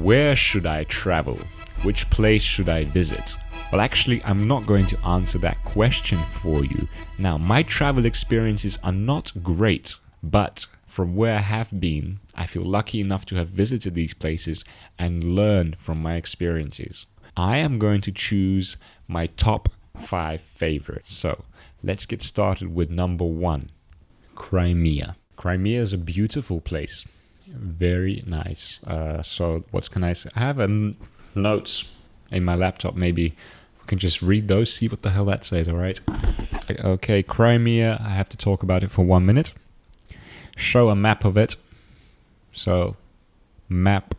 Where should I travel? Which place should I visit? Well, actually, I'm not going to answer that question for you. Now, my travel experiences are not great, but from where I have been, I feel lucky enough to have visited these places and learn from my experiences. I am going to choose my top 5 favorites. So, let's get started with number 1, Crimea. Crimea is a beautiful place. Very nice. So, what can I say? I have notes in my laptop. Maybe we can just read those, see what the hell that says, alright? Okay, Crimea, I have to talk about it for 1 minute. Show a map of it. So, map,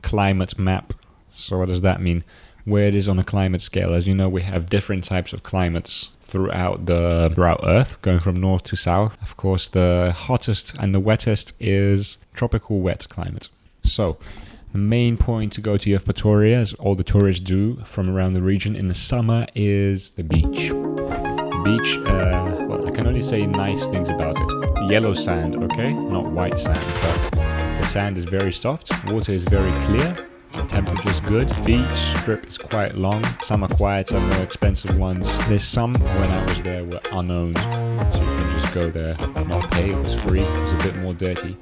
climate map. So what does that mean? Where it is on a climate scale. As you know, we have different types of climates throughout Earth, going from north to south. Of course, the hottest and the wettest is tropical wet climate. So, the main point to go to Yevpatoria, as all the tourists do from around the region in the summer, is the beach. Beach, well, I can only say nice things about it. Yellow sand, okay? Not white sand, but the sand is very soft. Water is very clear. Temperature is good. Beach strip is quite long. Some are quieter, more expensive ones. There's some, when I was there, were unowned. So you can just go there, not pay. It was free. It was a bit more dirty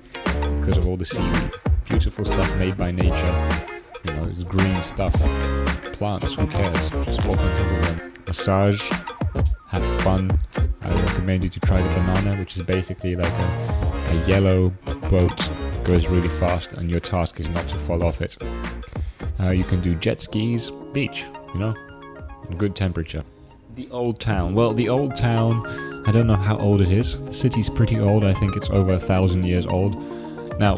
because of all the seaweed. Beautiful stuff made by nature. You know, it's green stuff. Plants, who cares? Just walk on top of them. Massage. Have fun. I recommend you to try the banana, which is basically like a yellow boat. Goes really fast, and your task is not to fall off it. You can do jet skis, beach, you know, good temperature. The old town. Well, the old town, I don't know how old it is. The city's pretty old. I think it's over 1,000 years old. Now,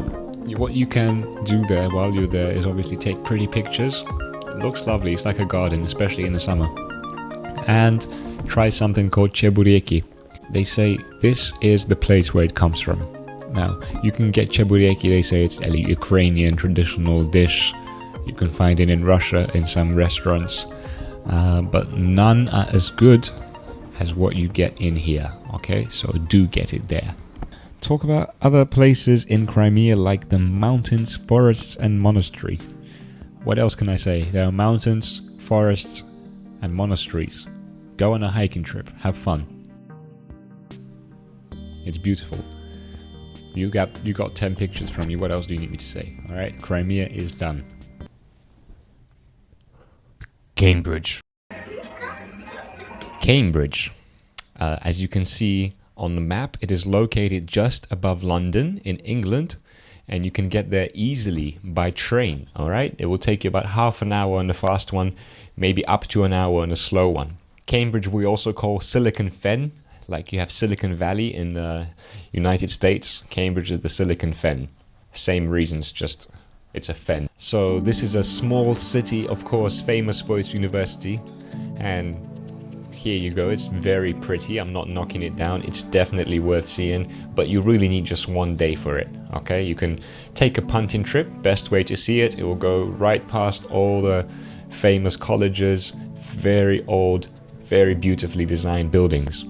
what you can do there while you're there is obviously take pretty pictures. It looks lovely. It's like a garden, especially in the summer. And try something called cheburieki. They say this is the place where it comes from. Now, you can get cheburieki, they say it's a Ukrainian traditional dish. You can find it in Russia in some restaurants, but none are as good as what you get in here, okay? So do get it there. Talk about other places in Crimea like the mountains, forests and monastery. What else can I say? There are mountains, forests and monasteries. Go on a hiking trip, have fun. It's beautiful. You got 10 pictures from me. What else do you need me to say? All right, Crimea is done. Cambridge. Cambridge. As you can see on the map, it is located just above London in England, and you can get there easily by train. All right, it will take you about half an hour on the fast one, maybe up to an hour on the slow one. Cambridge we also call Silicon Fen. Like you have Silicon Valley in the United States, Cambridge is the Silicon Fen. Same reasons, just it's a fen. So this is a small city, of course, famous for its university. And here you go, it's very pretty. I'm not knocking it down. It's definitely worth seeing, but you really need just 1 day for it, okay? You can take a punting trip, best way to see it. It will go right past all the famous colleges, very old, very beautifully designed buildings.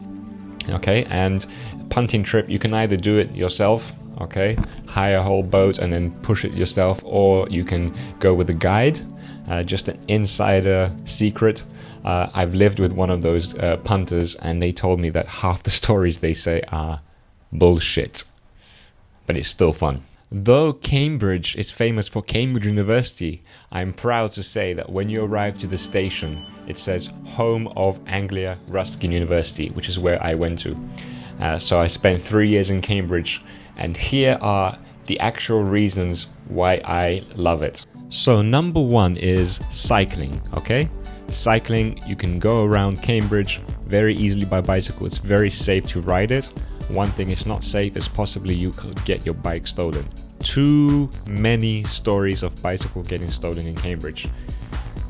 Okay, and punting trip, you can either do it yourself, okay, hire a whole boat and then push it yourself, or you can go with a guide, just an insider secret. I've lived with one of those punters, and they told me that half the stories they say are bullshit, but it's still fun. Though Cambridge is famous for Cambridge University, I'm proud to say that when you arrive to the station, it says Home of Anglia Ruskin University, which is where I went to. So I spent 3 years in Cambridge, and here are the actual reasons why I love it. So number 1 is cycling, okay? Cycling, you can go around Cambridge very easily by bicycle. It's very safe to ride it. One thing is not safe is possibly you could get your bike stolen. Too many stories of bicycle getting stolen in Cambridge.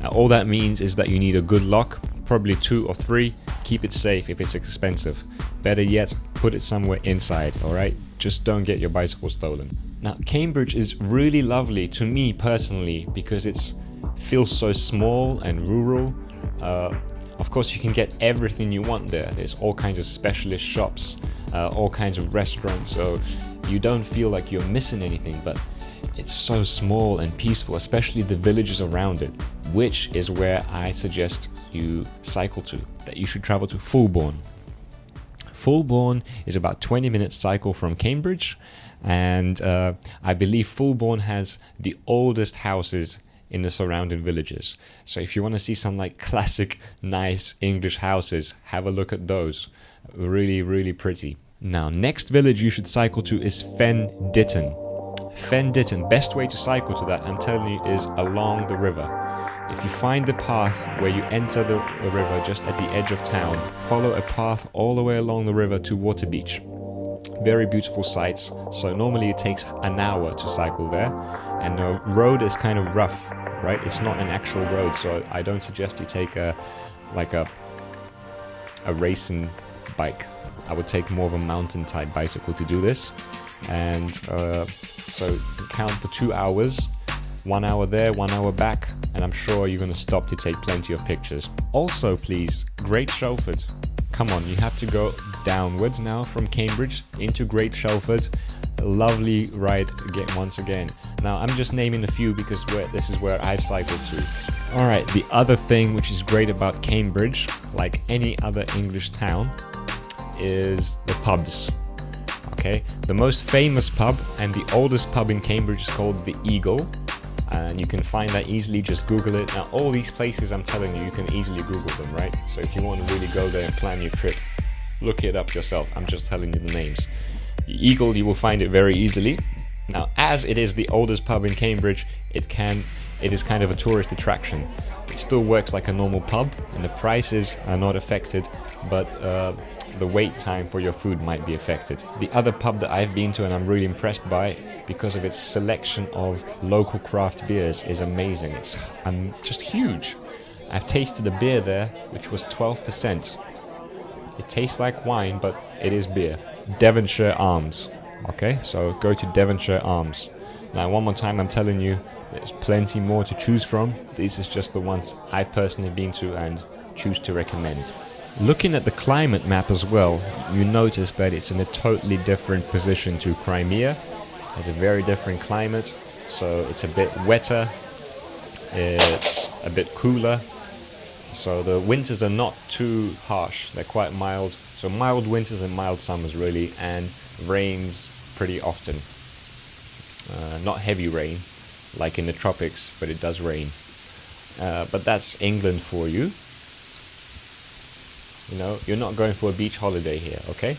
Now, all that means is that you need a good lock, probably 2 or 3. Keep it safe if it's expensive. Better yet, put it somewhere inside, alright? Just don't get your bicycle stolen. Now, Cambridge is really lovely to me personally because it feels so small and rural. Of course, you can get everything you want there. There's all kinds of specialist shops, all kinds of restaurants, so you don't feel like you're missing anything. But It's so small and peaceful, especially the villages around it, which is where I suggest you cycle to, that you should travel to Fulbourn. Fulbourn is about 20 minutes cycle from Cambridge, and I believe Fulbourn has the oldest houses in the surrounding villages. So if you want to see some like classic, nice English houses, have a look at those. Really, really pretty. Now, next village you should cycle to is Fen Ditton. Fen Ditton, best way to cycle to that, I'm telling you, is along the river. If you find the path where you enter the river just at the edge of town, follow a path all the way along the river to Waterbeach. Very beautiful sights. So normally it takes an hour to cycle there, and the road is kind of rough, right? It's not an actual road, so I don't suggest you take a racing bike. I would take more of a mountain type bicycle to do this. And so count for 2 hours, 1 hour there, 1 hour back, and I'm sure you're going to stop to take plenty of pictures. Also, please, Great Shelford. Come on, you have to go downwards now from Cambridge into Great Shelford. A lovely ride again, once again. Now, I'm just naming a few because this is where I've cycled to. Alright, the other thing which is great about Cambridge, like any other English town, is the pubs. Okay, the most famous pub and the oldest pub in Cambridge is called the Eagle, and you can find that easily. Just Google it. Now, all these places I'm telling you can easily Google them, right? So if you want to really go there and plan your trip, look it up yourself. I'm just telling you the names. The Eagle, you will find it very easily. Now, as it is the oldest pub in Cambridge, it is kind of a tourist attraction. It still works like a normal pub, and the prices are not affected, but the wait time for your food might be affected. The other pub that I've been to and I'm really impressed by, because of its selection of local craft beers, is amazing. It's just huge. I've tasted a beer there which was 12%. It tastes like wine, but it is beer. Devonshire Arms. Okay, so go to Devonshire Arms. Now, one more time, I'm telling you, there's plenty more to choose from. These is just the ones I've personally been to and choose to recommend. Looking at the climate map as well, you notice that it's in a totally different position to Crimea. It has a very different climate, so it's a bit wetter, it's a bit cooler, so the winters are not too harsh, they're quite mild. So mild winters and mild summers really, and rains pretty often. Not heavy rain like in the tropics, but it does rain. But that's England for you. You know, you're not going for a beach holiday here, okay?